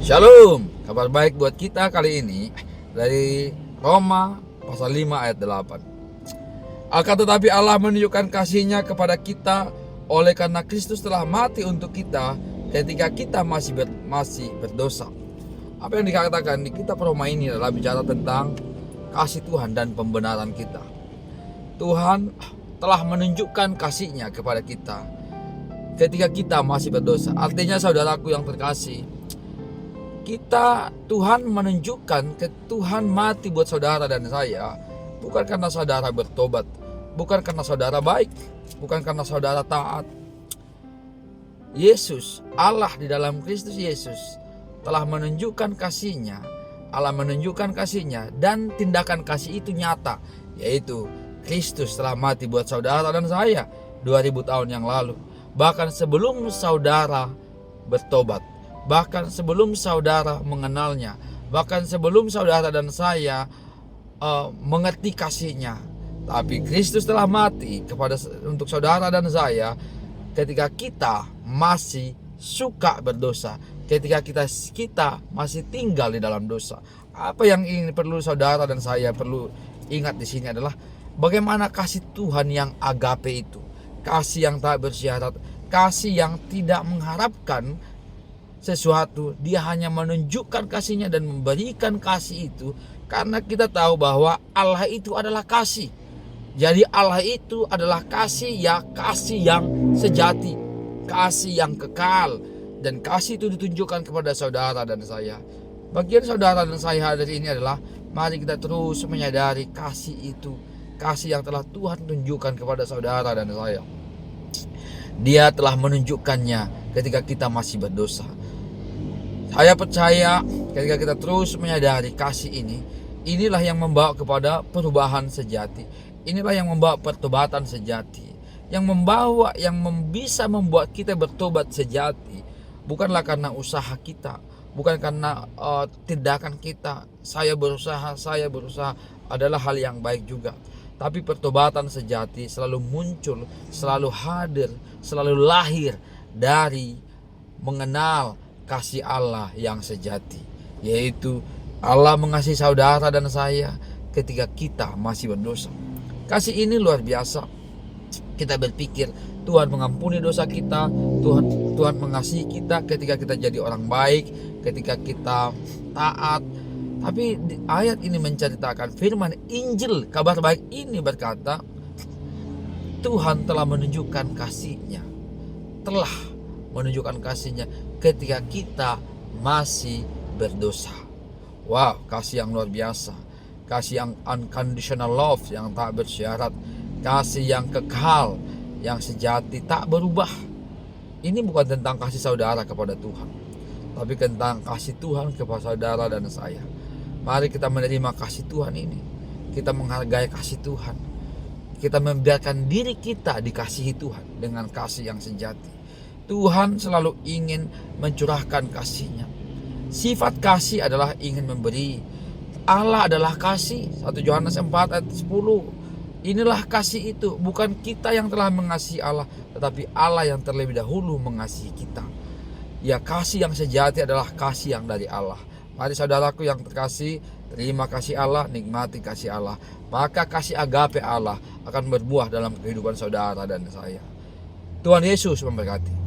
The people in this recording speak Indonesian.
Shalom, kabar baik buat kita kali ini dari Roma pasal 5 ayat 8. Akan tetapi Allah menunjukkan kasih-Nya kepada kita oleh karena Kristus telah mati untuk kita ketika kita masih berdosa. Apa yang dikatakan di kitab Roma ini adalah bicara tentang kasih Tuhan dan pembenaran kita. Tuhan telah menunjukkan kasih-Nya kepada kita ketika kita masih berdosa. Artinya saudaraku yang terkasih, Tuhan menunjukkan Tuhan mati buat saudara dan saya bukan karena saudara bertobat, bukan karena saudara baik, bukan karena saudara taat. Yesus, Allah di dalam Kristus Yesus telah menunjukkan kasih-Nya. Allah menunjukkan kasih-Nya dan tindakan kasih itu nyata, yaitu Kristus telah mati buat saudara dan saya 2000 tahun yang lalu. Bahkan sebelum saudara bertobat, bahkan sebelum saudara mengenalnya, bahkan sebelum saudara dan saya mengerti kasih-Nya, tapi Kristus telah mati untuk saudara dan saya ketika kita masih suka berdosa, ketika kita masih tinggal di dalam dosa. Apa yang ini perlu saudara dan saya perlu ingat di sini adalah bagaimana kasih Tuhan yang agape itu, kasih yang tak bersyarat, kasih yang tidak mengharapkan sesuatu. Dia hanya menunjukkan kasih-Nya dan memberikan kasih itu karena kita tahu bahwa Allah itu adalah kasih. Jadi Allah itu adalah kasih yang sejati, kasih yang kekal, dan kasih itu ditunjukkan kepada saudara dan saya. Bagian saudara dan saya hari ini adalah mari kita terus menyadari kasih itu, kasih yang telah Tuhan tunjukkan kepada saudara dan saya. Dia telah menunjukkannya ketika kita masih berdosa. Saya percaya ketika kita terus menyadari kasih ini, inilah yang membawa kepada perubahan sejati. Inilah yang membawa pertobatan sejati. Yang bisa membuat kita bertobat sejati. Bukanlah karena usaha kita, bukan karena tindakan kita. Saya berusaha adalah hal yang baik juga. Tapi pertobatan sejati selalu muncul, selalu hadir, selalu lahir dari mengenal kasih Allah yang sejati, yaitu Allah mengasihi saudara dan saya ketika kita masih berdosa. Kasih ini luar biasa. Kita berpikir Tuhan mengampuni dosa kita, Tuhan mengasihi kita ketika kita jadi orang baik, ketika kita taat. Tapi ayat ini menceritakan firman Injil, kabar baik ini berkata Tuhan telah menunjukkan kasih-Nya, telah menunjukkan kasih-Nya ketika kita masih berdosa. Wow, kasih yang luar biasa, kasih yang unconditional love, yang tak bersyarat, kasih yang kekal, yang sejati, tak berubah. Ini bukan tentang kasih saudara kepada Tuhan, tapi tentang kasih Tuhan kepada saudara dan saya. Mari kita menerima kasih Tuhan ini. Kita menghargai kasih Tuhan. Kita membiarkan diri kita dikasihi Tuhan dengan kasih yang sejati. Tuhan selalu ingin mencurahkan kasih-Nya. Sifat kasih adalah ingin memberi. Allah adalah kasih. 1 Yohanes 4 ayat 10. Inilah kasih itu. Bukan kita yang telah mengasihi Allah, tetapi Allah yang terlebih dahulu mengasihi kita. Ya, kasih yang sejati adalah kasih yang dari Allah. Mari saudaraku yang terkasih, terima kasih Allah, nikmati kasih Allah. Maka kasih agape Allah akan berbuah dalam kehidupan saudara dan saya. Tuhan Yesus memberkati.